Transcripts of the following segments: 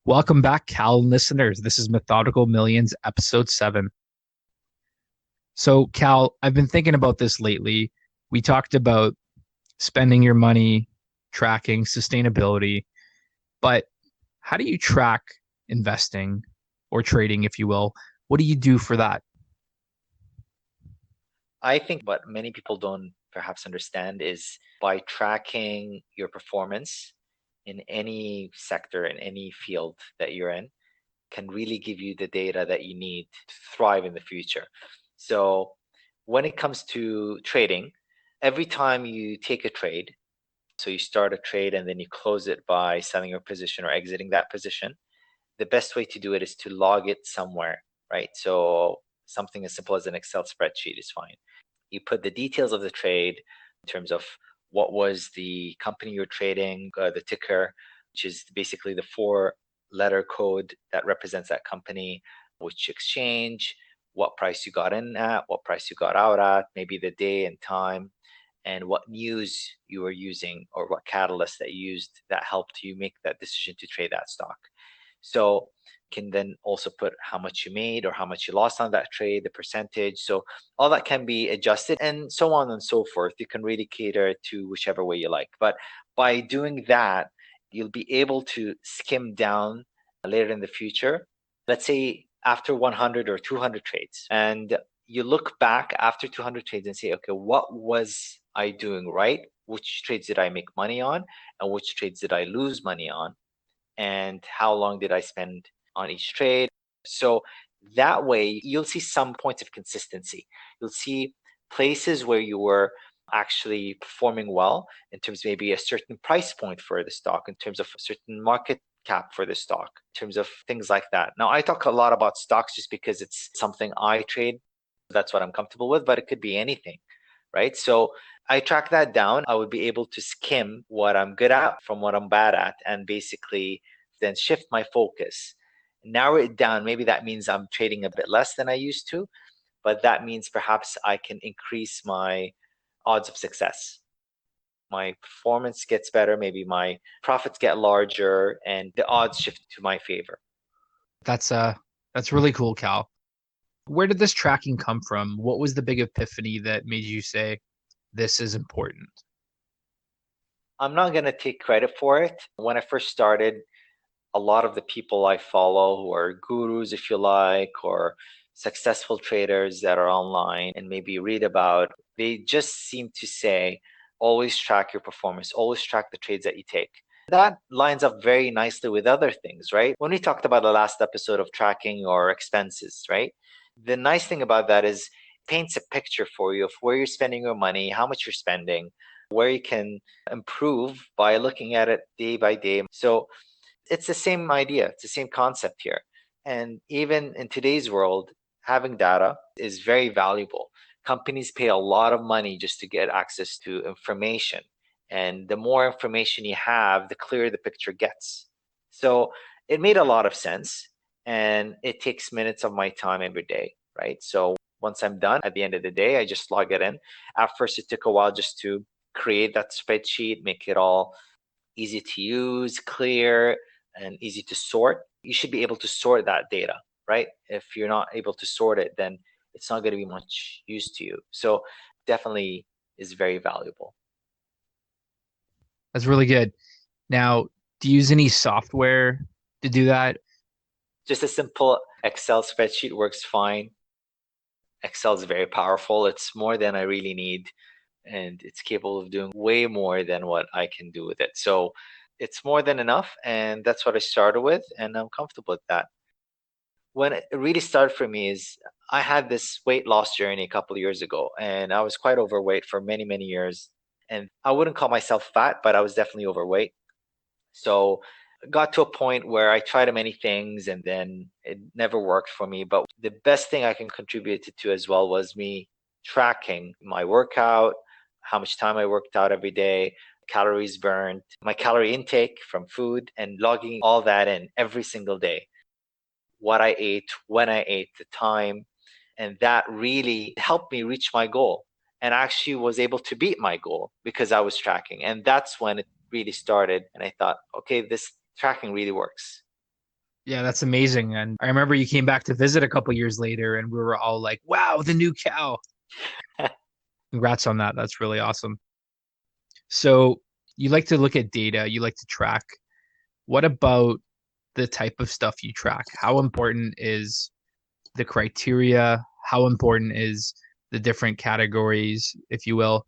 Welcome back, Cal listeners. This is Methodical Millions, episode 7. So, Cal, I've been thinking about this lately. We talked about spending your money, tracking, sustainability, but how do you track investing or trading, if you will? What do you do for that? I think what many people don't perhaps understand is by tracking your performance in any sector, in any field that you're in, can really give you the data that you need to thrive in the future. So, when it comes to trading, every time you take a trade, so you start a trade and then you close it by selling your position or exiting that position, the best way to do it is to log it somewhere, right? So, something as simple as an Excel spreadsheet is fine. You put the details of the trade in terms of what was the company you're trading, the ticker, which is basically the four-letter code that represents that company, which exchange, what price you got in at, what price you got out at, maybe the day and time, and what news you were using or what catalyst that you used that helped you make that decision to trade that stock. So can then also put how much you made or how much you lost on that trade, the percentage. So all that can be adjusted and so on and so forth. You can really cater to whichever way you like. But by doing that, you'll be able to skim down later in the future. Let's say after 100 or 200 trades, and you look back after 200 trades and say, okay, what was I doing right? Which trades did I make money on? And which trades did I lose money on? And how long did I spend on each trade? So that way you'll see some points of consistency. You'll see places where you were actually performing well in terms of maybe a certain price point for the stock, in terms of a certain market cap for the stock, in terms of things like that. Now, I talk a lot about stocks just because it's something I trade. That's what I'm comfortable with, but it could be anything, right? So I track that down. I would be able to skim what I'm good at from what I'm bad at and basically then shift my focus, narrow it down. Maybe that means I'm trading a bit less than I used to, but that means perhaps I can increase my odds of success. My performance gets better, maybe my profits get larger, and the odds shift to my favor. That's uh that's really cool, Cal. Where did this tracking come from? What was the big epiphany that made you say this is important? I'm not going to take credit for it. When I first started, a lot of the people I follow who are gurus, if you like, or successful traders that are online and maybe read about, they just seem to say, always track your performance, always track the trades that you take. That lines up very nicely with other things, right? When we talked about the last episode of tracking your expenses, right? The nice thing about that is it paints a picture for you of where you're spending your money, how much you're spending, where you can improve by looking at it day by day. So it's the same idea, it's the same concept here. And even in today's world, having data is very valuable. Companies pay a lot of money just to get access to information. And the more information you have, the clearer the picture gets. So it made a lot of sense. And it takes minutes of my time every day, right? So once I'm done at the end of the day, I just log it in. At first, it took a while just to create that spreadsheet, make it all easy to use, clear, and easy to sort. You should be able to sort that data, right? If you're not able to sort it, then it's not going to be much use to you. So definitely is very valuable. That's really good. Now, do you use any software to do that? Just a simple Excel spreadsheet works fine. Excel is very powerful. It's more than I really need, and it's capable of doing way more than what I can do with it. So it's more than enough, and that's what I started with, and I'm comfortable with that. When it really started for me is I had this weight loss journey a couple of years ago, and I was quite overweight for many, many years. And I wouldn't call myself fat, but I was definitely overweight. So got to a point where I tried many things and then it never worked for me. But the best thing I can contribute to as well was me tracking my workout, how much time I worked out every day, calories burned, my calorie intake from food, and logging all that in every single day, what I ate, when I ate, the time. And that really helped me reach my goal and actually was able to beat my goal because I was tracking. And that's when it really started. And I thought, okay, this tracking really works. Yeah, that's amazing. And I remember you came back to visit a couple years later and we were all like, wow, the new cow. Congrats on that. That's really awesome. So you like to look at data, you like to track. What about the type of stuff you track? How important is the criteria? How important is the different categories, if you will?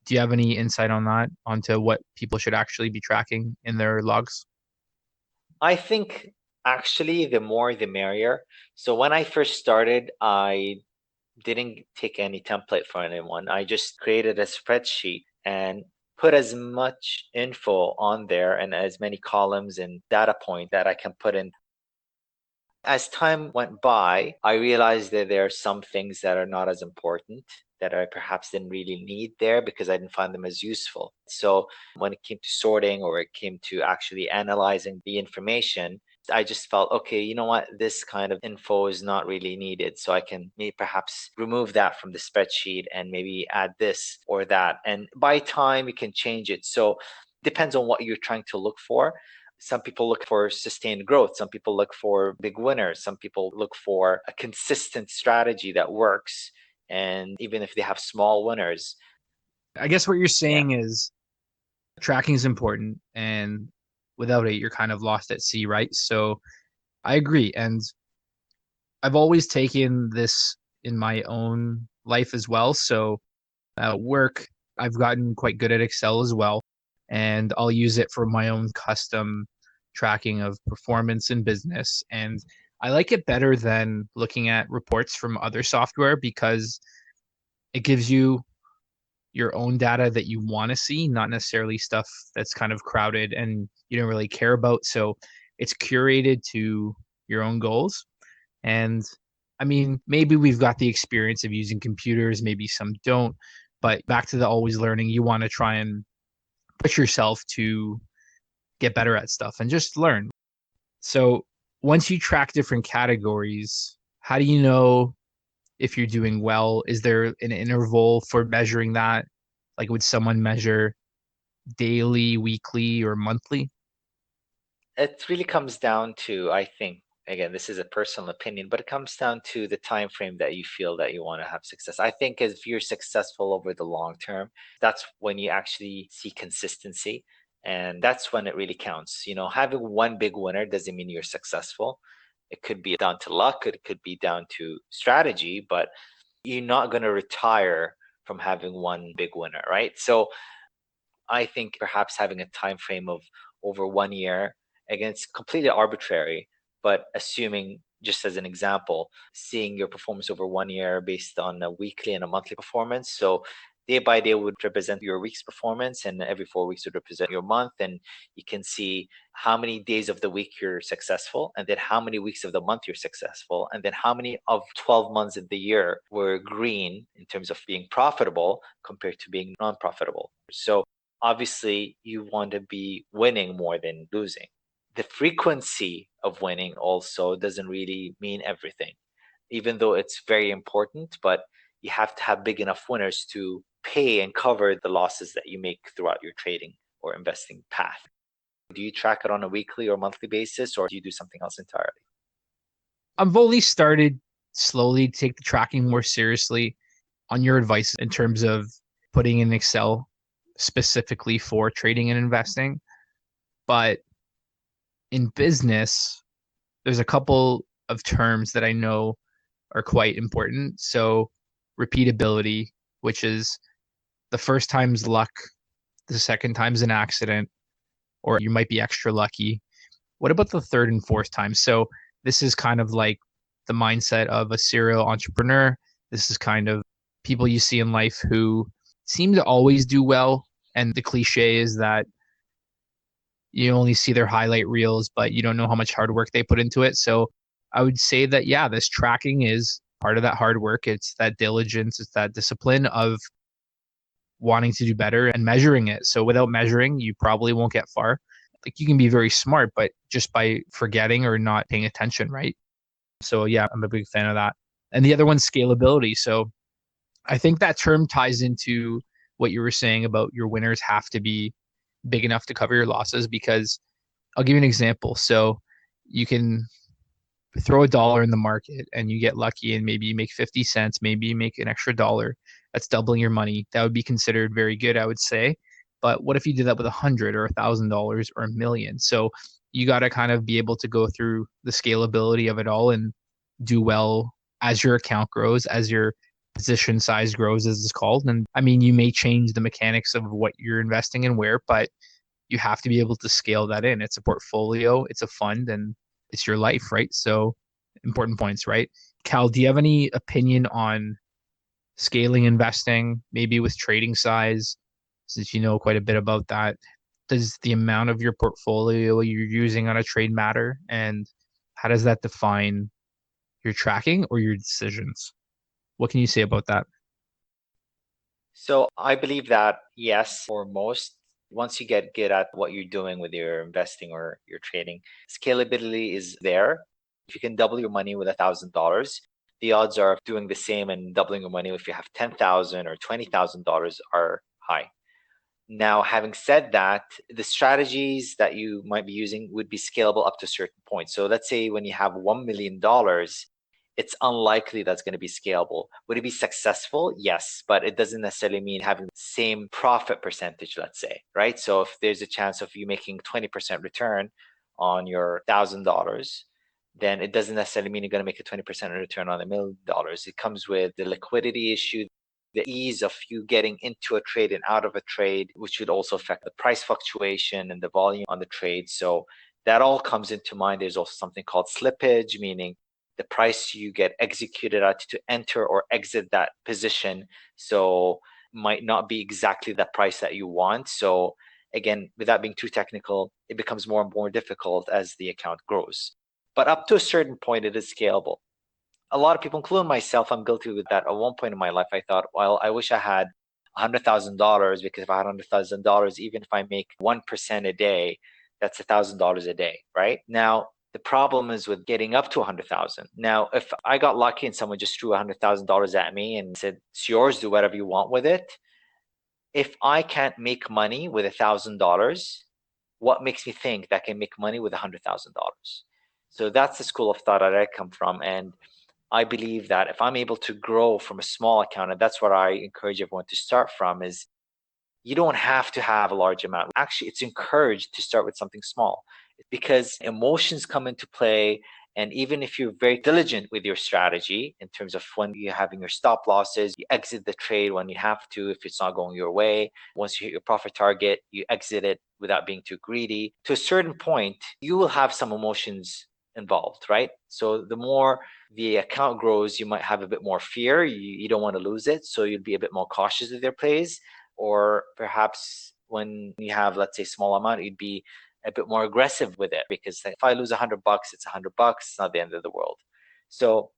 Do you have any insight on that, onto what people should actually be tracking in their logs? I think actually the more the merrier. So when I first started, I didn't take any template for anyone. I just created a spreadsheet and put as much info on there and as many columns and data point that I can put in. As time went by, I realized that there are some things that are not as important that I perhaps didn't really need there because I didn't find them as useful. So when it came to sorting or it came to actually analyzing the information, I just felt, okay, you know what, this kind of info is not really needed. So I can maybe perhaps remove that from the spreadsheet and maybe add this or that. And by time, you can change it. So depends on what you're trying to look for. Some people look for sustained growth. Some people look for big winners. Some people look for a consistent strategy that works. And even if they have small winners, I guess what you're yeah. saying is tracking is important, and without it, you're kind of lost at sea, right? So I agree. And I've always taken this in my own life as well. So at work, I've gotten quite good at Excel as well, and I'll use it for my own custom tracking of performance in business. And I like it better than looking at reports from other software because it gives you your own data that you want to see, not necessarily stuff that's kind of crowded and you don't really care about. So it's curated to your own goals. And I mean, maybe we've got the experience of using computers, maybe some don't, but back to the always learning, you want to try and push yourself to get better at stuff and just learn. So once you track different categories, how do you know if you're doing well? Is there an interval for measuring that? Like, would someone measure daily, weekly, or monthly? It really comes down to, I think, again, this is a personal opinion, but it comes down to the time frame that you feel that you want to have success. I think if you're successful over the long term, that's when you actually see consistency. And that's when it really counts. You know, having one big winner doesn't mean you're successful. It could be down to luck, it could be down to strategy, but you're not going to retire from having one big winner, right? So I think perhaps having a time frame of over 1 year, again, it's completely arbitrary, but assuming just as an example, seeing your performance over 1 year based on a weekly and a monthly performance. So day by day would represent your week's performance, and every 4 weeks would represent your month. And you can see how many days of the week you're successful, and then how many weeks of the month you're successful, and then how many of 12 months of the year were green in terms of being profitable compared to being non-profitable. So obviously you want to be winning more than losing. The frequency of winning also doesn't really mean everything, even though it's very important, but you have to have big enough winners to pay and cover the losses that you make throughout your trading or investing path. Do you track it on a weekly or monthly basis, or do you do something else entirely? I've only started slowly to take the tracking more seriously on your advice in terms of putting in Excel specifically for trading and investing. But in business, there's a couple of terms that I know are quite important. So, repeatability, which is the first time's luck, the second time's an accident, or you might be extra lucky. What about the third and fourth time? So, this is kind of like the mindset of a serial entrepreneur. This is kind of people you see in life who seem to always do well. And the cliche is that you only see their highlight reels, but you don't know how much hard work they put into it. So I would say that, yeah, this tracking is part of that hard work. It's that diligence, it's that discipline of wanting to do better and measuring it. So without measuring, you probably won't get far. Like you can be very smart, but just by forgetting or not paying attention, right? So yeah, I'm a big fan of that. And the other one's scalability. So I think that term ties into what you were saying about your winners have to be big enough to cover your losses because I'll give you an example. So you can throw a dollar in the market and you get lucky and maybe you make 50 cents, maybe you make an extra dollar. That's doubling your money. That would be considered very good, I would say. But what if you did that with $100 or $1,000 or $1 million? So you got to kind of be able to go through the scalability of it all and do well as your account grows, as your position size grows, as it's called. And I mean, you may change the mechanics of what you're investing in where, but you have to be able to scale that in. It's a portfolio, it's a fund, and it's your life, right? So important points, right? Cal, do you have any opinion on scaling investing, maybe with trading size, since you know quite a bit about that? Does the amount of your portfolio you're using on a trade matter? And how does that define your tracking or your decisions? What can you say about that? So I believe that yes, for most, once you get good at what you're doing with your investing or your trading, scalability is there. If you can double your money with $1,000, the odds are of doing the same and doubling your money if you have $10,000 or $20,000 are high. Now, having said that, the strategies that you might be using would be scalable up to a certain point. So let's say when you have $1 million, it's unlikely that's going to be scalable. Would it be successful? Yes, but it doesn't necessarily mean having the same profit percentage, let's say, right? So if there's a chance of you making 20% return on your $1,000, then it doesn't necessarily mean you're going to make a 20% return on $1 million. It comes with the liquidity issue, the ease of you getting into a trade and out of a trade, which would also affect the price fluctuation and the volume on the trade. So that all comes into mind. There's also something called slippage, meaning the price you get executed at to enter or exit that position. So might not be exactly the price that you want. So again, without being too technical, it becomes more and more difficult as the account grows. But up to a certain point, it is scalable. A lot of people, including myself, I'm guilty with that. At one point in my life, I thought, well, I wish I had $100,000, because if I had $100,000, even if I make 1% a day, that's $1,000 a day, right? Now, the problem is with getting up to 100,000. Now, if I got lucky and someone just threw $100,000 at me and said, "It's yours, do whatever you want with it." If I can't make money with $1,000, what makes me think that I can make money with $100,000? So that's the school of thought that I come from, and I believe that if I'm able to grow from a small account, and that's what I encourage everyone to start from, is you don't have to have a large amount. Actually, it's encouraged to start with something small, because emotions come into play. And even if you're very diligent with your strategy in terms of when you're having your stop losses, you exit the trade when you have to, if it's not going your way. Once you hit your profit target, you exit it without being too greedy. To a certain point, you will have some emotions involved, right? So the more the account grows, you might have a bit more fear. You don't want to lose it. So you'll be a bit more cautious with your plays. Or perhaps when you have, let's say, small amount, you'd be a bit more aggressive with it, because if I lose $100, it's $100. It's not the end of the world. So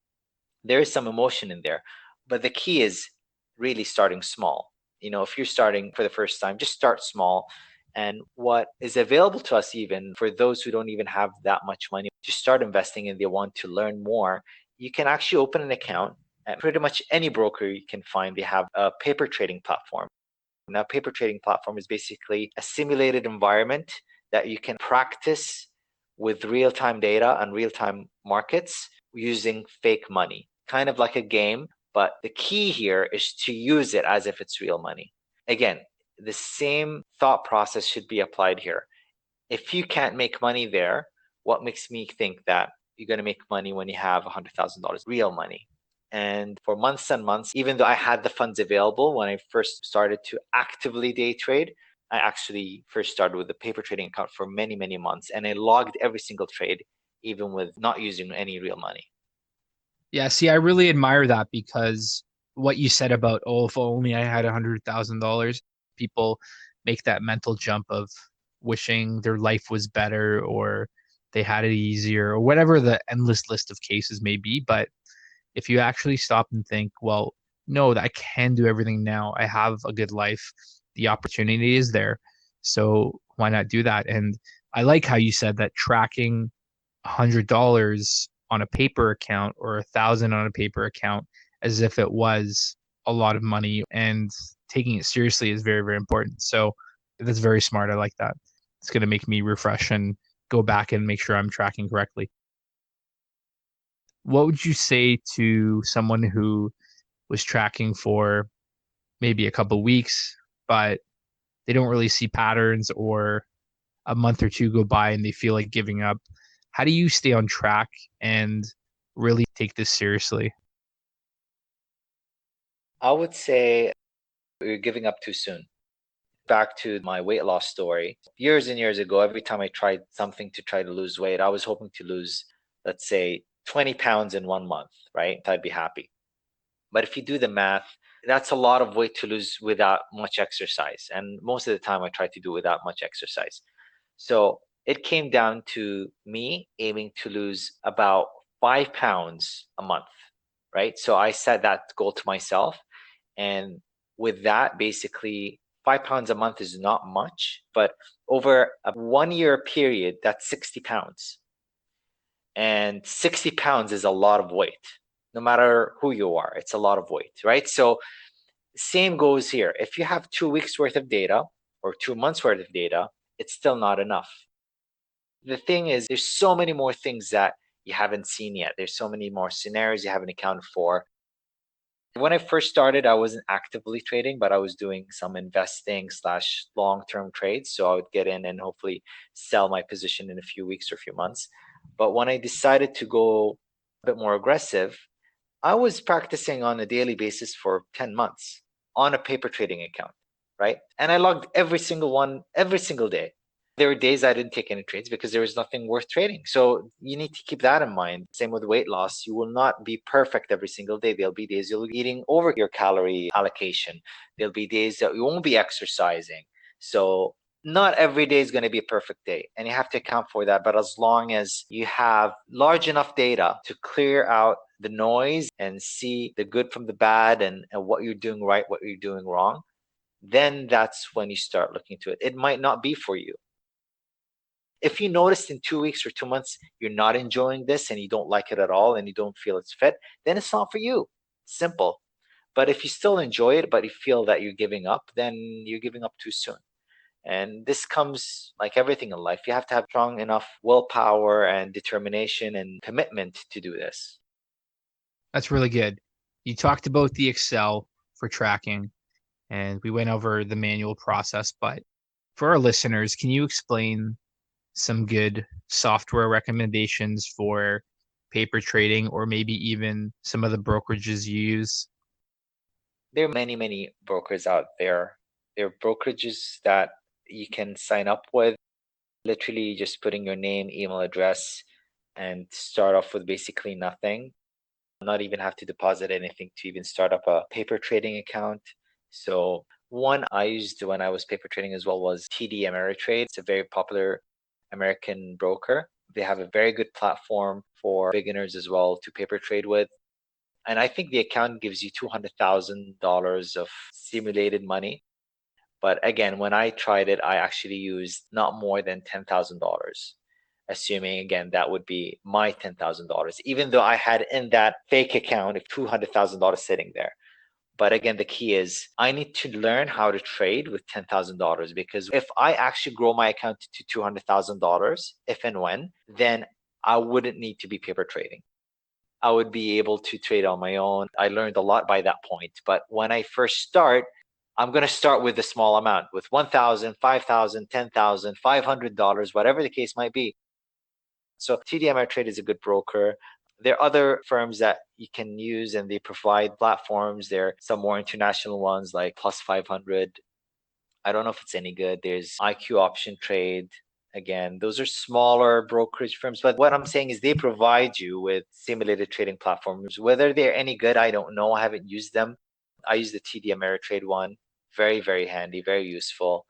there is some emotion in there, but the key is really starting small. If you're starting for the first time, just start small. And what is available to us, even for those who don't even have that much money to start investing and they want to learn more, you can actually open an account at pretty much any broker you can find. They have a paper trading platform. Now, paper trading platform is basically a simulated environment that you can practice with real-time data and real-time markets using fake money, kind of like a game. But the key here is to use it as if it's real money. Again, the same thought process should be applied here. If you can't make money there, what makes me think that you're going to make money when you have $100,000 real money? And for months and months, even though I had the funds available when I first started to actively day trade, I actually first started with a paper trading account for many, many months. And I logged every single trade, even with not using any real money. Yeah, see, I really admire that because what you said about, oh, if only I had $100,000, people make that mental jump of wishing their life was better or they had it easier or whatever the endless list of cases may be. But if you actually stop and think, well, no, I can do everything now. I have a good life. The opportunity is there. So why not do that? And I like how you said that tracking $100 on a paper account or 1,000 on a paper account as if it was a lot of money, and taking it seriously is very, very important. So that's very smart. I like that. It's going to make me refresh and go back and make sure I'm tracking correctly. What would you say to someone who was tracking for maybe a couple weeks, but they don't really see patterns, or a month or two go by and they feel like giving up? How do you stay on track and really take this seriously? I would say you're giving up too soon. Back to my weight loss story. Years and years ago, every time I tried something to try to lose weight, I was hoping to lose, let's say, 20 pounds in 1 month, right? I'd be happy. But if you do the math, that's a lot of weight to lose without much exercise. And most of the time, I try to do without much exercise. So it came down to me aiming to lose about 5 pounds a month, right? So I set that goal to myself. And with that, basically, 5 pounds a month is not much, but over a 1 year period, that's 60 pounds. And 60 pounds is a lot of weight. No matter who you are, it's a lot of weight, right? So same goes here. If you have 2 weeks worth of data or 2 months worth of data, it's still not enough. The thing is, there's so many more things that you haven't seen yet. There's so many more scenarios you haven't accounted for. When I first started, I wasn't actively trading, but I was doing some investing slash long-term trades. So I would get in and hopefully sell my position in a few weeks or a few months. But when I decided to go a bit more aggressive, I was practicing on a daily basis for 10 months on a paper trading account, right? And I logged every single one every single day. There were days I didn't take any trades because there was nothing worth trading. So you need to keep that in mind. Same with weight loss. You will not be perfect every single day. There'll be days you'll be eating over your calorie allocation. There'll be days that you won't be exercising. So not every day is going to be a perfect day, and you have to account for that. But as long as you have large enough data to clear out the noise and see the good from the bad, and what you're doing right, what you're doing wrong, then that's when you start looking into it. It might not be for you. If you noticed in 2 weeks or 2 months you're not enjoying this and you don't like it at all and you don't feel it's fit, then it's not for you. Simple. But if you still enjoy it, but you feel that you're giving up, then you're giving up too soon. And this comes like everything in life. You have to have strong enough willpower and determination and commitment to do this. That's really good. You talked about the Excel for tracking, and we went over the manual process, but for our listeners, can you explain some good software recommendations for paper trading, or maybe even some of the brokerages you use? There are many, many brokers out there. There are brokerages that you can sign up with, literally just putting your name, email address, and start off with basically nothing. Not even have to deposit anything to even start up a paper trading account. So one I used when I was paper trading as well was TD Ameritrade. It's a very popular American broker. They have a very good platform for beginners as well to paper trade with. And I think the account gives you $200,000 of simulated money. But again, when I tried it, I actually used not more than $10,000, assuming again that would be my $10,000, even though I had in that fake account of $200,000 sitting there. But again, the key is I need to learn how to trade with $10,000, because if I actually grow my account to $200,000, if and when, then I wouldn't need to be paper trading. I would be able to trade on my own. I learned a lot by that point. But when I first start, I'm going to start with a small amount, with 1,000, 5,000, 10,000, $500, whatever the case might be. So TD Ameritrade is a good broker. There are other firms that you can use and they provide platforms. There are some more international ones like Plus 500. I don't know if it's any good. There's IQ Option Trade. Again, those are smaller brokerage firms, but what I'm saying is they provide you with simulated trading platforms. Whether they're any good, I don't know. I haven't used them. I use the TD Ameritrade one. Very, very handy, very useful.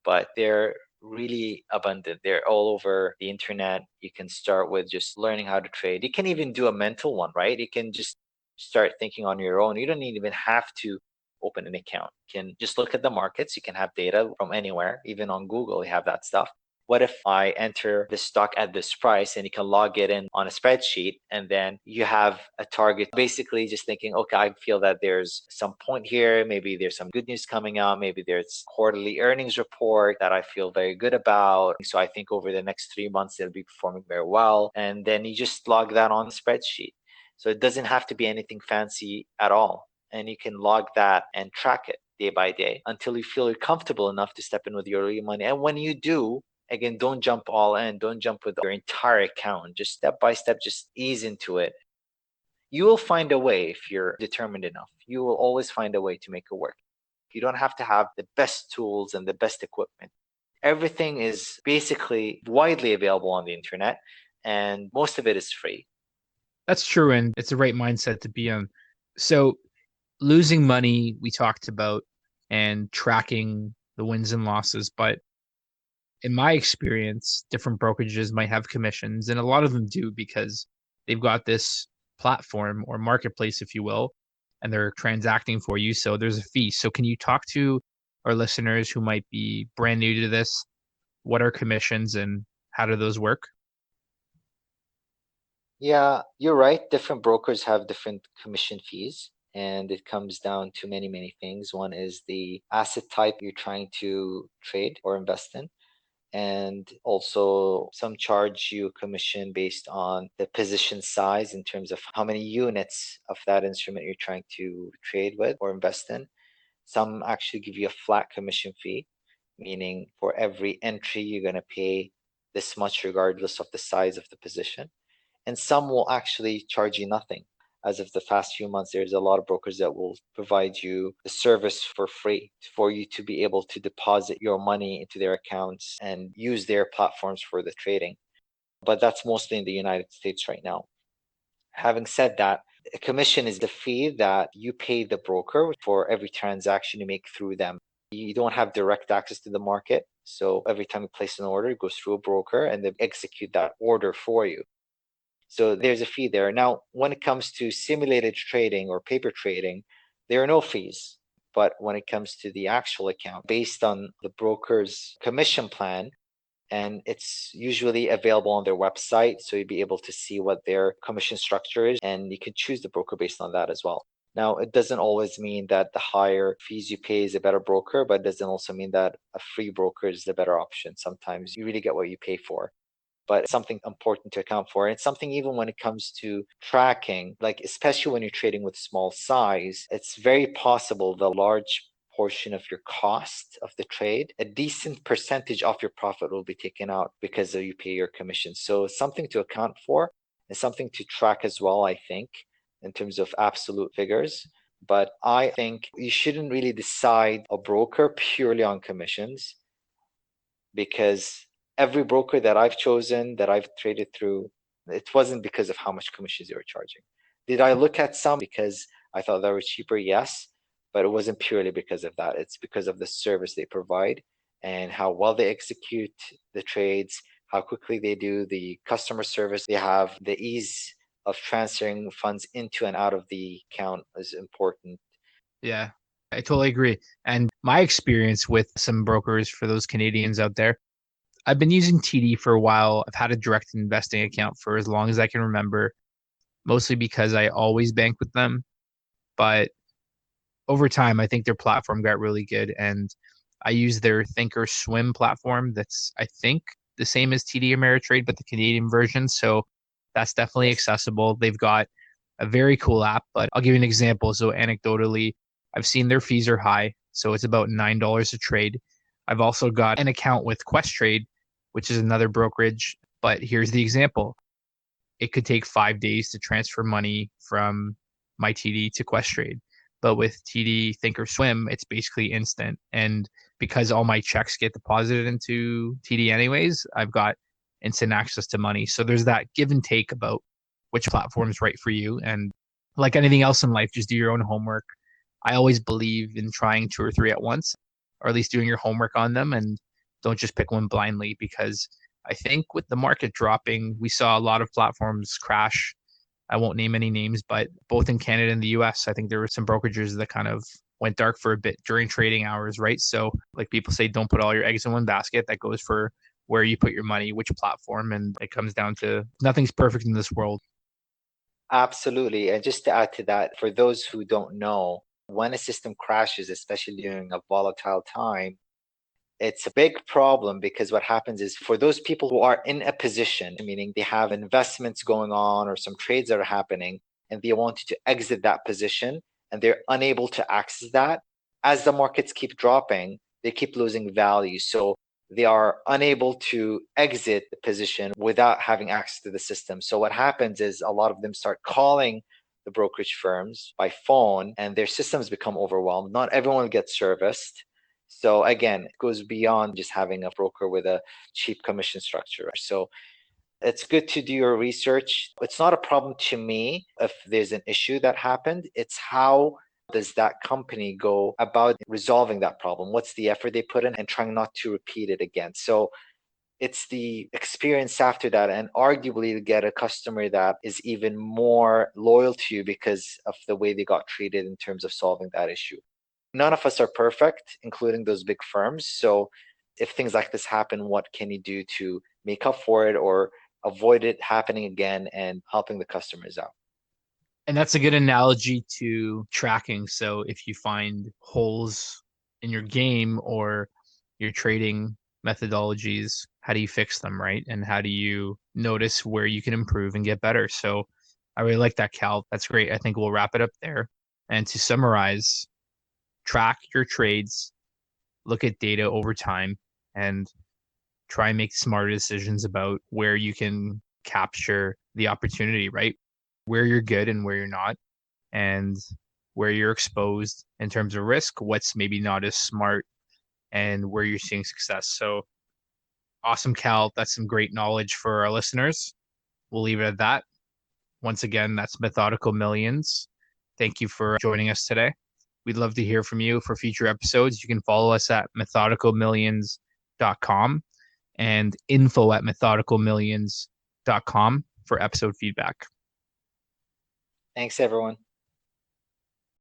But they're really abundant. They're all over the internet. You can start with just learning how to trade. You can even do a mental one, right? You can just start thinking on your own. You don't even have to open an account. You can just look at the markets. You can have data from anywhere, even on Google, you have that stuff. What if I enter the stock at this price, and you can log it in on a spreadsheet, and then you have a target, basically just thinking, okay, I feel that there's some point here. Maybe there's some good news coming out. Maybe there's quarterly earnings report that I feel very good about. So I think over the next 3 months, it'll be performing very well. And then you just log that on the spreadsheet. So it doesn't have to be anything fancy at all. And you can log that and track it day by day until you feel you're comfortable enough to step in with your real money. And when you do, again, don't jump all in. Don't jump with your entire account. Just step by step, just ease into it. You will find a way if you're determined enough. You will always find a way to make it work. You don't have to have the best tools and the best equipment. Everything is basically widely available on the internet, and most of it is free. That's true, and it's the right mindset to be in. So losing money, we talked about, and tracking the wins and losses, but in my experience, different brokerages might have commissions, and a lot of them do because they've got this platform or marketplace, if you will, and they're transacting for you. So there's a fee. So can you talk to our listeners who might be brand new to this? What are commissions and how do those work? Yeah, you're right. Different brokers have different commission fees, and it comes down to many, many things. One is the asset type you're trying to trade or invest in. And also some charge you commission based on the position size in terms of how many units of that instrument you're trying to trade with or invest in. Some actually give you a flat commission fee, meaning for every entry you're going to pay this much regardless of the size of the position. And some will actually charge you nothing. As of the past few months, there's a lot of brokers that will provide you the service for free for you to be able to deposit your money into their accounts and use their platforms for the trading. But that's mostly in the United States right now. Having said that, a commission is the fee that you pay the broker for every transaction you make through them. You don't have direct access to the market. So every time you place an order, it goes through a broker and they execute that order for you. So there's a fee there. Now, when it comes to simulated trading or paper trading, there are no fees. But when it comes to the actual account, based on the broker's commission plan, and it's usually available on their website, so you'll be able to see what their commission structure is, and you can choose the broker based on that as well. Now, it doesn't always mean that the higher fees you pay is a better broker, but it doesn't also mean that a free broker is the better option. Sometimes you really get what you pay for, but it's something important to account for. And it's something even when it comes to tracking, like especially when you're trading with small size, it's very possible the large portion of your cost of the trade, a decent percentage of your profit will be taken out because you pay your commission. So it's something to account for and something to track as well, I think, in terms of absolute figures. But I think you shouldn't really decide a broker purely on commissions, because every broker that I've chosen, that I've traded through, it wasn't because of how much commissions they were charging. Did I look at some because I thought they were cheaper? Yes, but it wasn't purely because of that. It's because of the service they provide and how well they execute the trades, how quickly they do the customer service they have, the ease of transferring funds into and out of the account is important. Yeah, I totally agree. And my experience with some brokers, for those Canadians out there, I've been using TD for a while. I've had a direct investing account for as long as I can remember, mostly because I always bank with them. But over time, I think their platform got really good. And I use their Thinkorswim platform that's, I think, the same as TD Ameritrade, but the Canadian version. So that's definitely Yes. accessible. They've got a very cool app, but I'll give you an example. So anecdotally, I've seen their fees are high. So it's about $9 a trade. I've also got an account with Questrade, which is another brokerage. But here's the example. It could take 5 days to transfer money from my TD to Questrade. But with TD Thinkorswim, it's basically instant. And because all my checks get deposited into TD anyways, I've got instant access to money. So there's that give and take about which platform is right for you. And like anything else in life, just do your own homework. I always believe in trying two or three at once, or at least doing your homework on them, and don't just pick one blindly, because I think with the market dropping, we saw a lot of platforms crash. I won't name any names, but both in Canada and the US, I think there were some brokerages that kind of went dark for a bit during trading hours, right? So, like people say, don't put all your eggs in one basket. That goes for where you put your money, which platform, and it comes down to nothing's perfect in this world. Absolutely. And just to add to that, for those who don't know, when a system crashes, especially during a volatile time, it's a big problem because what happens is for those people who are in a position, meaning they have investments going on or some trades that are happening, and they want to exit that position and they're unable to access that, as the markets keep dropping, they keep losing value. So they are unable to exit the position without having access to the system. So what happens is a lot of them start calling the brokerage firms by phone and their systems become overwhelmed. Not everyone gets serviced. So again, it goes beyond just having a broker with a cheap commission structure. So it's good to do your research. It's not a problem to me if there's an issue that happened. It's how does that company go about resolving that problem? What's the effort they put in and trying not to repeat it again? So it's the experience after that, and arguably to get a customer that is even more loyal to you because of the way they got treated in terms of solving that issue. None of us are perfect, including those big firms. So if things like this happen, what can you do to make up for it or avoid it happening again and helping the customers out? And that's a good analogy to tracking. So if you find holes in your game or your trading methodologies, how do you fix them, right? And how do you notice where you can improve and get better? So I really like that, Cal. That's great. I think we'll wrap it up there. And to summarize, track your trades, look at data over time, and try and make smarter decisions about where you can capture the opportunity, right? Where you're good and where you're not, and where you're exposed in terms of risk, what's maybe not as smart, and where you're seeing success. So awesome, Cal. That's some great knowledge for our listeners. We'll leave it at that. Once again, that's Methodical Millions. Thank you for joining us today. We'd love to hear from you for future episodes. You can follow us at methodicalmillions.com and info@methodicalmillions.com for episode feedback. Thanks, everyone.